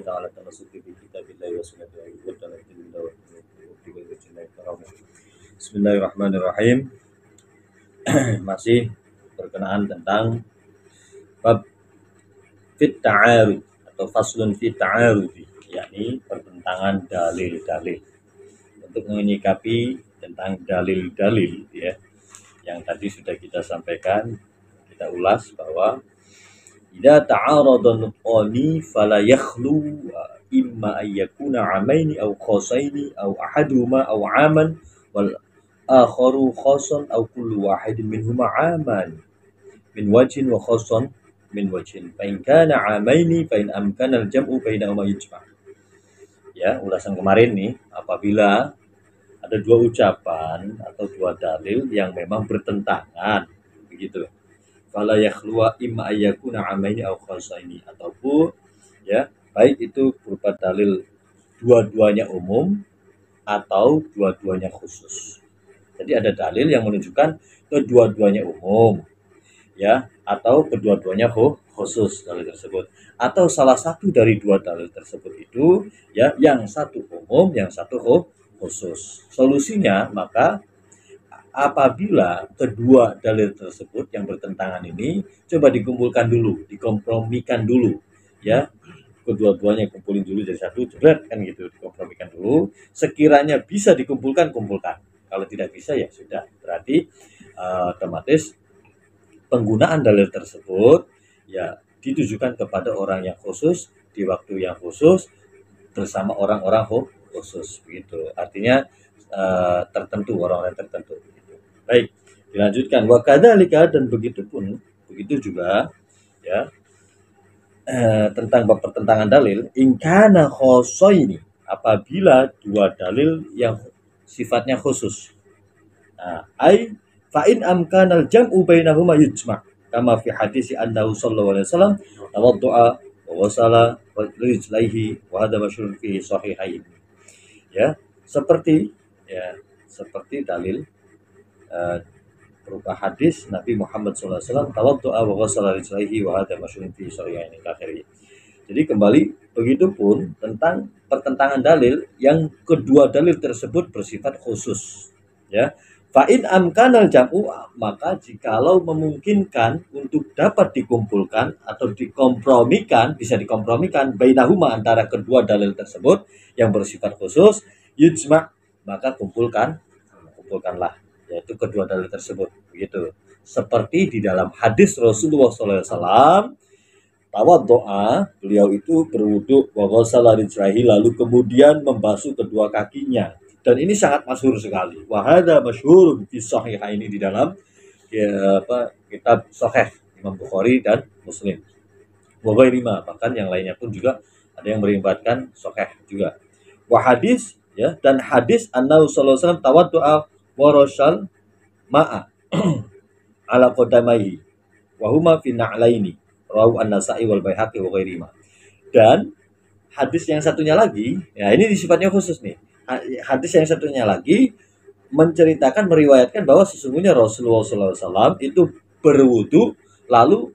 تعالى تمسك بكتاب الله وسنة وتنزل الله Bismillahirrahmanirrahim. Masih berkenaan tentang bab fit ta'arud atau faslun fit ta'arud, yakni pertentangan dalil-dalil. Untuk menyikapi tentang dalil-dalil ya, yang tadi sudah kita sampaikan, kita ulas bahwa idza ta'arada nutqani fala yakhlu imma ayyakuna amaini aw khosaini aw ahaduhuma aw aman wal akharu khoson aw kullu wahidin minhuma aman min wajhin wa khoson min wajhin fa in kana amaini fa in amkana al jam'u bainahuma yujma'. Ya, ulasan kemarin nih, apabila ada dua ucapan atau dua dalil yang memang bertentangan begitu, fala yakhluwa imma ayyakuna amaini aw khosaini, ataupun ya baik itu berupa dalil dua-duanya umum atau dua-duanya khusus. Jadi ada dalil yang menunjukkan kedua-duanya umum ya, atau kedua-duanya khusus dalil tersebut, atau salah satu dari dua dalil tersebut itu ya, yang satu umum, yang satu khusus. Solusinya, maka apabila kedua dalil tersebut yang bertentangan ini coba dikumpulkan dulu, dikompromikan dulu ya, kedua-duanya kumpulin dulu jadi satu, jebret kan gitu, dikompromikan dulu. Sekiranya bisa dikumpulkan, kumpulkan. Kalau tidak bisa ya sudah, berarti otomatis penggunaan dalil tersebut ya ditujukan kepada orang yang khusus di waktu yang khusus bersama orang-orang khusus begitu. Artinya tertentu, orang-orang tertentu begitu. Baik, dilanjutkan wa kadzalika, dan begitu juga ya tentang pertentangan dalil, ingkana khosoini, apabila dua dalil yang sifatnya khusus. Nah, ai fa in amkanal jam'u bainahuma yujma' kama fi hadis annahu sallallahu alaihi wasallam tawaddu'a wa wasala rijlaihi wa hadha masyhur fi sahihain. Ya, seperti dalil berupa hadis Nabi Muhammad SAW tawaddu'a wa ghassala rijlaihi wa hadha masyhurun fi sahihaini akhiri. Jadi kembali, begitupun tentang pertentangan dalil yang kedua dalil tersebut bersifat khusus ya. Fa in amkanal jam'u, maka jikalau memungkinkan untuk dapat dikumpulkan atau dikompromikan, bisa dikompromikan bainahuma, antara kedua dalil tersebut yang bersifat khusus, yujma', maka kumpulkanlah, yaitu kedua dalil tersebut begitu. Seperti di dalam hadis Rasulullah SAW, tawaddo'a, beliau itu berwudu, wa ghassala rijlaihi, lalu kemudian membasuh kedua kakinya. Dan ini sangat masyhur sekali. Wa hadza masyhurun fi sahihaini, di dalam kitab Sahih Imam Bukhari dan Muslim. Wa ghairima, bahkan yang lainnya pun juga ada yang meriwayatkan Sahih juga. Wa hadis ya, dan hadis annahu sallallahu alaihi wasallam tawaddu'a wa rasyal ma'a ala qadamaihi wa huma fi na'laini rawu an-Nasa'i wal Baihaqi wa ghairima. Dan hadis yang satunya lagi, ya ini sifatnya khusus nih. Hadis yang satunya lagi menceritakan, meriwayatkan bahwa sesungguhnya Rasulullah SAW itu berwudu lalu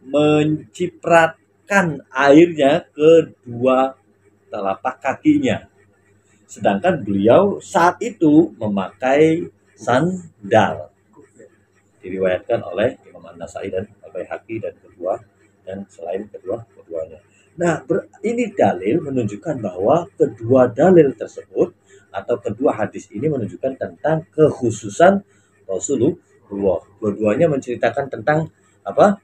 mencipratkan airnya ke dua telapak kakinya. Sedangkan beliau saat itu memakai sandal. Diriwayatkan oleh Imam An-Nasa'i dan Al-Baihaqi dan selain keduanya. Nah, ini dalil menunjukkan bahwa kedua dalil tersebut atau kedua hadis ini menunjukkan tentang kekhususan Rasulullah. Dua-duanya menceritakan tentang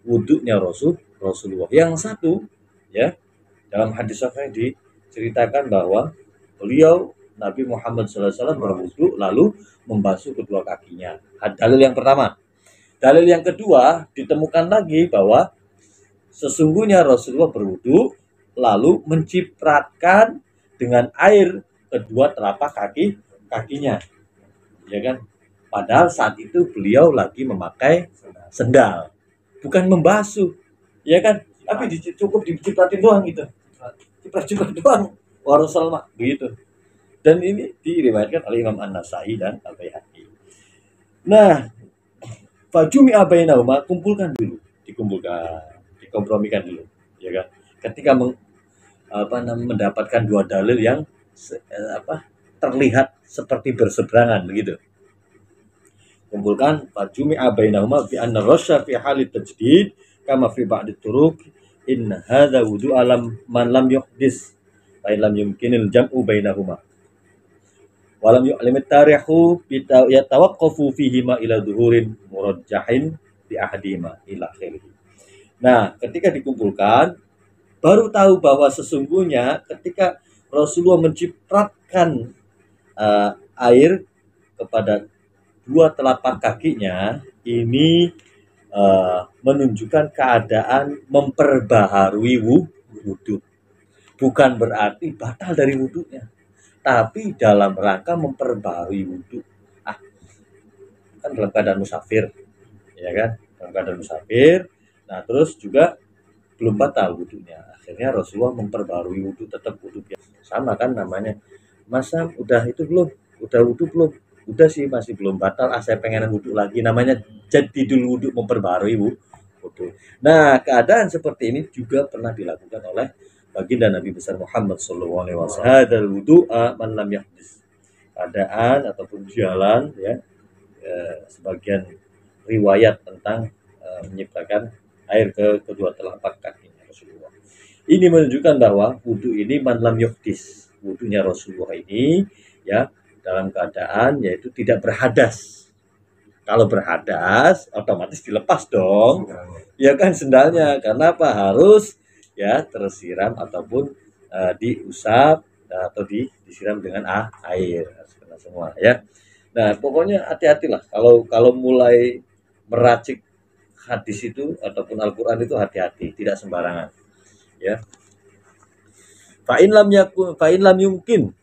wudunya Rasulullah. Yang satu ya, dalam hadis sahih diceritakan bahwa beliau Nabi Muhammad SAW berwudu lalu membasuh kedua kakinya. Dalil yang pertama. Dalil yang kedua, ditemukan lagi bahwa sesungguhnya Rasulullah berwudu lalu mencipratkan dengan air kedua telapak kakinya, ya kan? Padahal saat itu beliau lagi memakai sendal, bukan membasuh, ya kan? Tapi cukup dicipratin doang gitu, ciprat doang, Rasulullah begitu. Dan ini diriwayatkan oleh Imam An-Nasa'i dan Al-Baihaqi. Nah, fajumi'a bainahuma, dikompromikan dulu, ya kan? Ketika mendapatkan dua dalil yang terlihat seperti berseberangan begitu. Kumpulkan fajumi'a bainahuma bi anna rasya fi halit tajdid kama fi ba'd turuq in hadza wudu alam man lam yuhdis fa lam yumkinil jam'u bainahuma walam yu'lim at-tarihu yatawaqqafu fihi ma ila dhuhurin murajjahin bi ahadima ila akhirih. Nah, ketika dikumpulkan baru tahu bahwa sesungguhnya ketika Rasulullah mencipratkan air kepada dua telapak kakinya, ini menunjukkan keadaan memperbaharui wudhu. Bukan berarti batal dari wudhunya, tapi dalam rangka memperbaharui wudhu. Kan dalam keadaan musafir, ya kan? Dalam keadaan musafir. Nah, terus juga belum batal wudhunya. Akhirnya Rasulullah memperbaharui wudhu, tetap wudhu biasa. Sama kan namanya. Masa udah itu belum? Udah wudhu belum? Udah sih, masih belum batal. Saya pengen wudhu lagi. Namanya jadidul wudhu, memperbaharui wudhu. Nah, keadaan seperti ini juga pernah dilakukan oleh baginda Nabi besar Muhammad SAW. Hadal wudu'a man lam yahdis. Keadaan ataupun jalan, ya, sebagian riwayat tentang menyiptakan air ke kedua telapak kakinya Rasulullah. Ini menunjukkan bahwa wudhu ini man lam yahdis. Wudhunya Rasulullah ini, ya, dalam keadaan yaitu tidak berhadas. Kalau berhadas otomatis dilepas dong, ya kan sendalnya. Karena apa? Harus ya tersiram ataupun diusap atau disiram dengan air, harus kena semua ya. Nah, pokoknya hati-hatilah kalau mulai meracik hadis itu ataupun Al-Qur'an itu hati-hati, tidak sembarangan ya. Fa in lam yumkin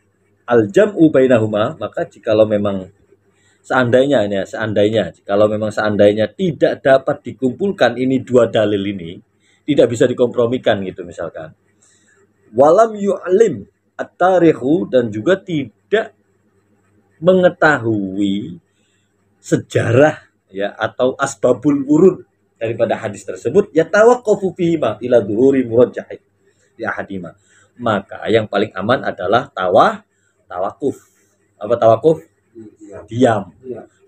al-jam'u bainahuma, maka jikalau memang seandainya tidak dapat dikumpulkan ini dua dalil ini, tidak bisa dikompromikan gitu misalkan. Walam yu'lim at-tarihu, dan juga tidak mengetahui sejarah ya atau asbabul wurud daripada hadis tersebut, ya tawaqqafu fihi ma ila dhuhuri murajjah ya hadima. Maka yang paling aman adalah tawakuf. Apa tawakuf? Diam.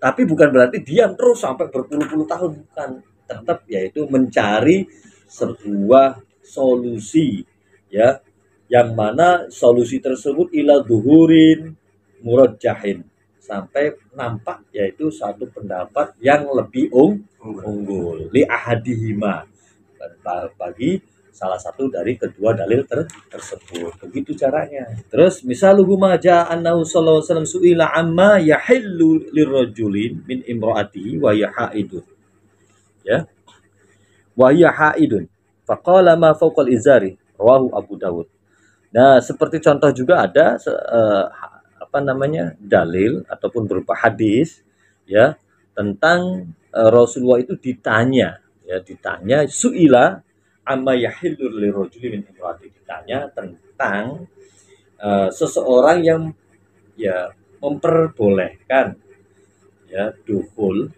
Tapi bukan berarti diam terus sampai berpuluh-puluh tahun, bukan. Tetap yaitu mencari sebuah solusi ya, yang mana solusi tersebut ila dhuhurin murajjahin, sampai nampak yaitu satu pendapat yang lebih unggul li ahadihima, bagi salah satu dari kedua dalil tersebut. Begitu caranya. Terus misaluhu ma ja'a annahu sallallahu alaihi wasallam su'ila amma yahillu lirrajulin min imraatihi wa hiya haidun. Ya. Wa hiya haidun. Faqala ma fawqal izari, rawahu Abu Dawud. Nah, seperti contoh juga ada dalil ataupun berupa hadis ya tentang Rasulullah itu ditanya su'ila amma yahillur lirajuli min imraati, ditanya tentang seseorang yang ya memperbolehkan ya dukhul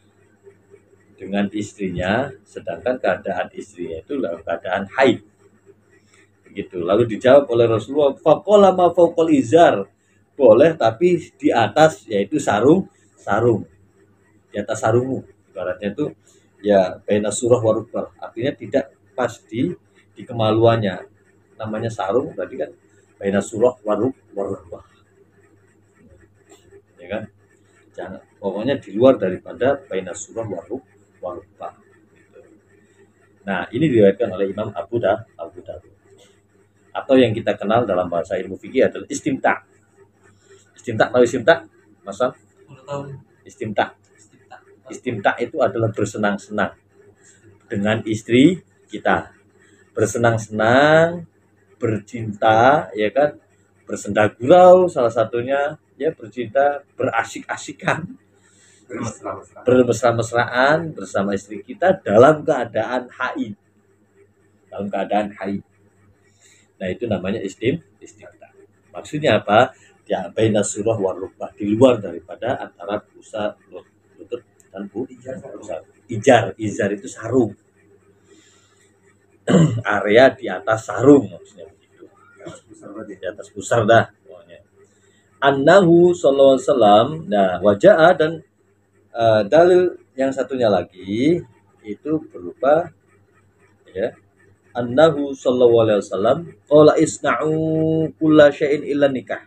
dengan istrinya sedangkan keadaan istrinya itu dalam keadaan haid. Begitu. Lalu dijawab oleh Rasulullah, faqala ma fawqal izar, boleh tapi di atas yaitu sarung. Di atas sarungmu. Ibaratnya itu ya baina surah warubah, artinya tidak pas di kemaluannya, namanya sarung berarti kan baina surah warubah, ya kan, jangan pokoknya di luar daripada baina surah warubah gitu. Nah, ini diriwayatkan oleh Imam Abu Dawud, atau yang kita kenal dalam bahasa ilmu fikih adalah istimta. Tahu istimta masa istimta itu adalah bersenang-senang dengan istri kita, bersenang-senang, bercinta, ya kan, bersenda gurau salah satunya, ya bercinta, berasik-asikan, bermesra-mesraan bersama istri kita dalam keadaan haid. Nah, itu namanya istimta. Maksudnya apa? Ya baina surah warubah, di luar daripada antara busa lutut dan izar itu sarung. Area di atas sarung maksudnya begitu. di atas pusar dah pokoknya. Annahu sallallahu alaihi wasallam, nah wajah dan dalil yang satunya lagi itu berupa ya annahu sallallahu alaihi wasallam qala isna'u kulla syai'in illa nikah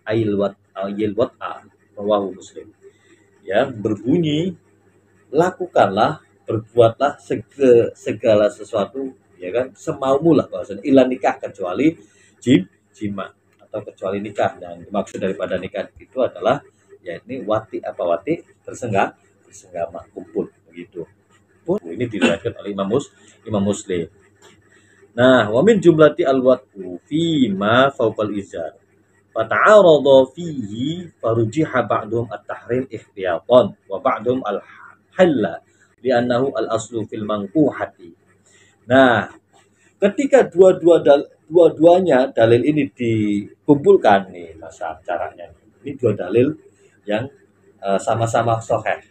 ayil wat'a rawahu Muslim, ya berbunyi lakukanlah berbuatlah segala sesuatu ya kan semaumu lah bahasanya illa nikah kecuali jima atau kecuali nikah, dan maksud daripada nikah itu adalah ya ini wati tersenggama kumpul begitu. Ini diriwayatkan oleh Imam Muslim. Nah, wa min jumlati al-wat'u fi ma fawqal izar fata'arada fihi farujiha ba'dhum at-tahrim ihtiyatan wa ba'dhum al-halla li'annahu al-aslu fil manquhati. Nah, ketika dua-duanya dalil ini dikumpulkan nih masa caranya. Ini dua dalil yang sama-sama sahih.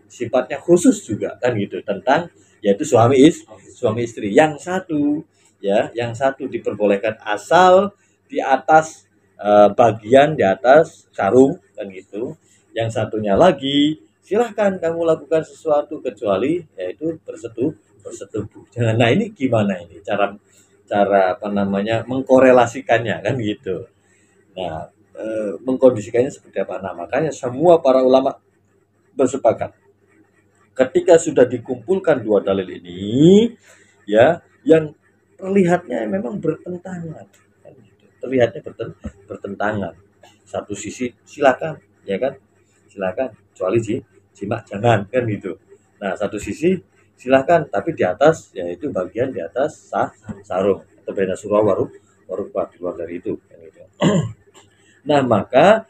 Sifatnya khusus juga kan gitu tentang yaitu suami istri. Yang satu diperbolehkan asal di atas bagian di atas sarung kan gitu. Yang satunya lagi silahkan kamu lakukan sesuatu kecuali yaitu bersetubuh. Nah, ini gimana ini cara apa namanya mengkorelasikannya kan gitu. Nah, mengkondisikannya seperti apa? Nah, makanya semua para ulama bersepakat ketika sudah dikumpulkan dua dalil ini ya yang terlihatnya memang bertentangan kan gitu. Terlihatnya bertentangan. Satu sisi silakan ya kan? Silakan kecuali jima jangan kan gitu. Nah, satu sisi silahkan tapi di atas yaitu bagian di atas sarung atau bena surah warubah di luar dari itu kan gitu. Nah, maka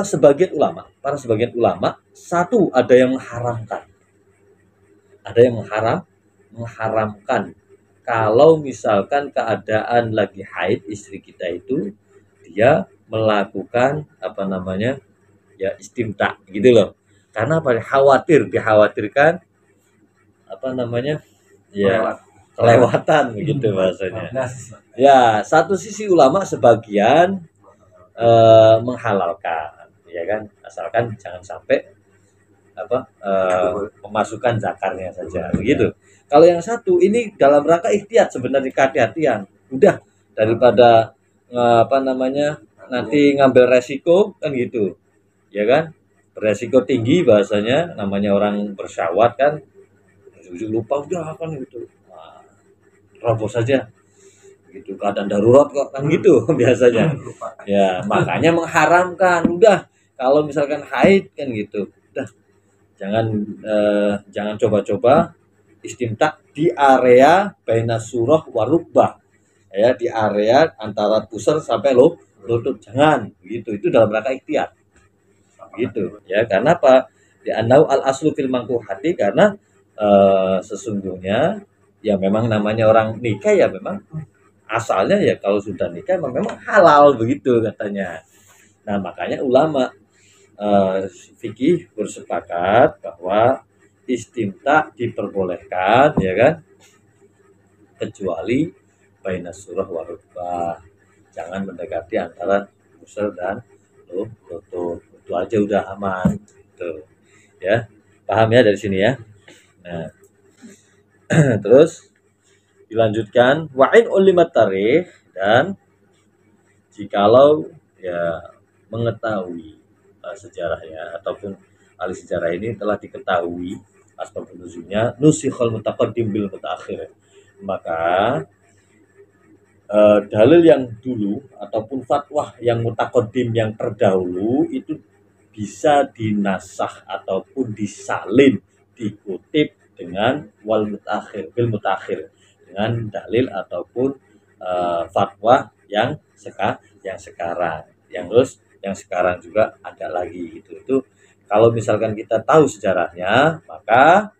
sebagian ulama satu ada yang mengharamkan kalau misalkan keadaan lagi haid istri kita itu dia melakukan apa namanya ya istimta gitu loh. Karena apa? Dikhawatirkan apa namanya ya kelewatan begitu bahasanya. Ya, satu sisi ulama sebagian menghalalkan ya kan, asalkan jangan sampai memasukkan zakarnya saja begitu. Kalau yang satu ini dalam rangka ikhtiar sebenarnya kehati-hatian. Udah daripada nanti ngambil resiko kan gitu. Ya kan? Beresiko tinggi bahasanya namanya orang bersyahwat kan ujung lupa udah kan gitu. Nah, terobos saja gitu keadaan darurat kok kan gitu biasanya ya makanya mengharamkan udah kalau misalkan haid kan gitu udah jangan coba-coba istimta di area baina surah warubah ya di area antara pusar sampai lutut jangan gitu itu dalam rangka ikhtiar gitu ya karena apa di anau al aslu fil mangkuhati karena sesungguhnya ya memang namanya orang nikah ya memang asalnya ya kalau sudah nikah memang halal begitu katanya. Nah makanya ulama fikih bersepakat bahwa istimta diperbolehkan ya kan kecuali baina surah warubah jangan mendekati antara pusar dan lutut itu aja udah aman tuh ya paham ya dari sini ya. Nah terus dilanjutkan wa'in ulimat tarikh dan jikalau ya mengetahui sejarahnya ataupun ahli sejarah ini telah diketahui asbab nuzulnya nusikhal mutaqaddim bil mutaakhir maka dalil yang dulu ataupun fatwa yang mutaqaddim yang terdahulu itu bisa dinasah ataupun disalin dikutip dengan wal mutaakhir bil mutaakhir dengan dalil ataupun fatwa yang sekarang yang sekarang juga ada lagi gitu. Itu kalau misalkan kita tahu sejarahnya maka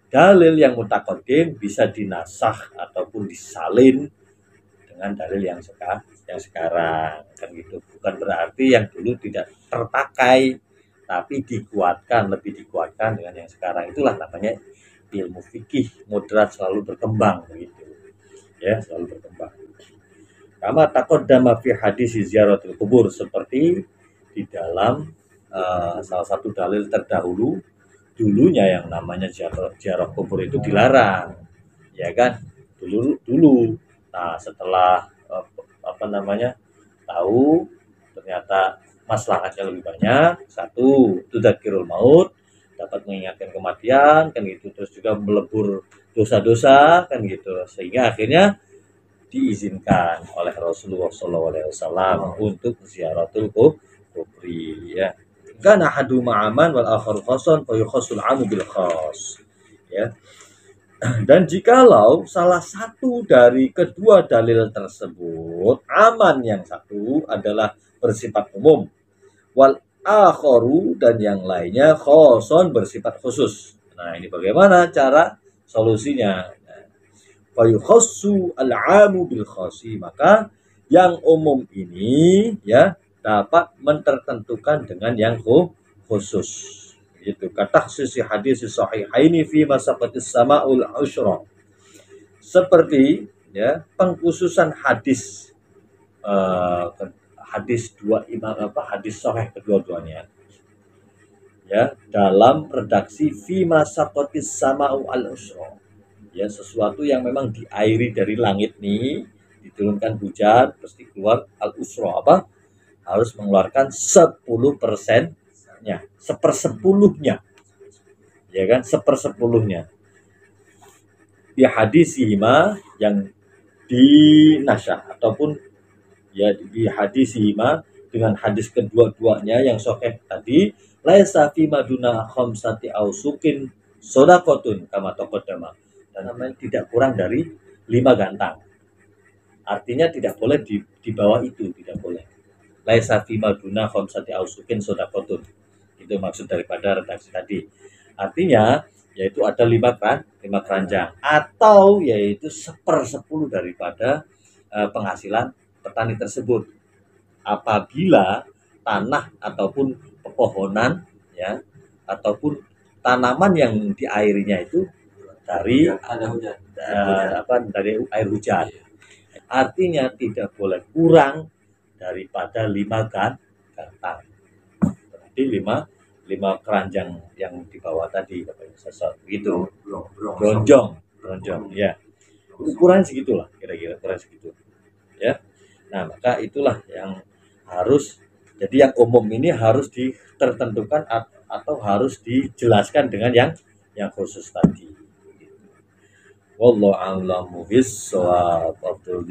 dalil yang mutaqaddim bisa dinasah ataupun disalin dengan dalil yang sekarang kan gitu. Bukan berarti yang dulu tidak terpakai tapi lebih dikuatkan dengan yang sekarang. Itulah namanya ilmu fikih moderat selalu berkembang begitu ya, selalu berkembang. Kama taqaddama fi hadis ziaratul kubur, seperti di dalam salah satu dalil terdahulu, dulunya yang namanya ziarah kubur itu dilarang, ya kan, dulu. Nah, setelah tahu ternyata maslahatnya lebih banyak, satu tudzakirul maut, dapat mengingatkan kematian kan gitu, terus juga melebur dosa-dosa kan gitu, sehingga akhirnya diizinkan oleh Rasulullah SAW untuk ziaratul kubri, ya. Kana hadu ma'aman wal akhar khasan fa yukhasul amu bil khas, ya. Dan jikalau salah satu dari kedua dalil tersebut aman, yang satu adalah bersifat umum, wal akharu, dan yang lainnya khason, bersifat khusus. Nah, ini bagaimana cara solusinya? Fayukhassu al-'amu bil khasi, maka yang umum ini ya dapat mentertentukan dengan yang khusus. Itu kata sisi hadis sahihaini fi masaqatis sama'ul usyra. Seperti ya pengkhususan hadis hadis dua imam hadis sahih kedua-duanya ya dalam redaksi fi masaqatis sama'u al-usyra. Ya, sesuatu yang memang diairi dari langit nih, diturunkan hujan, pasti keluar al-usra, harus mengeluarkan 10%-nya, sepersepuluhnya, ya kan, sepersepuluhnya. Di hadis hima yang dinasyah ataupun ya di hadis hima dengan hadis kedua-duanya yang sahih tadi, laisa fi maduna khamsati ausukin shadaqatun kama taqaddama. Dan namanya tidak kurang dari 5 gantang. Artinya tidak boleh di bawah itu, tidak boleh. Laisa fi maduna khamsati ausukin shadaqatun. Itu maksud daripada redaksi tadi. Artinya yaitu ada 5 keranjang atau yaitu 1/10 daripada penghasilan petani tersebut. Apabila tanah ataupun pepohonan ya ataupun tanaman yang diairinya itu dari dari air hujan. Artinya tidak boleh kurang daripada 5 gantang. Berarti 5 keranjang yang di bawah tadi katanya sesat gitu. Bronjong ya. Ukuran segitulah kira-kira, ukuran segitu. Ya. Nah, maka itulah yang harus, jadi yang umum ini harus ditertentukan atau harus dijelaskan dengan yang khusus tadi. Wallahu a'lamu bissawab.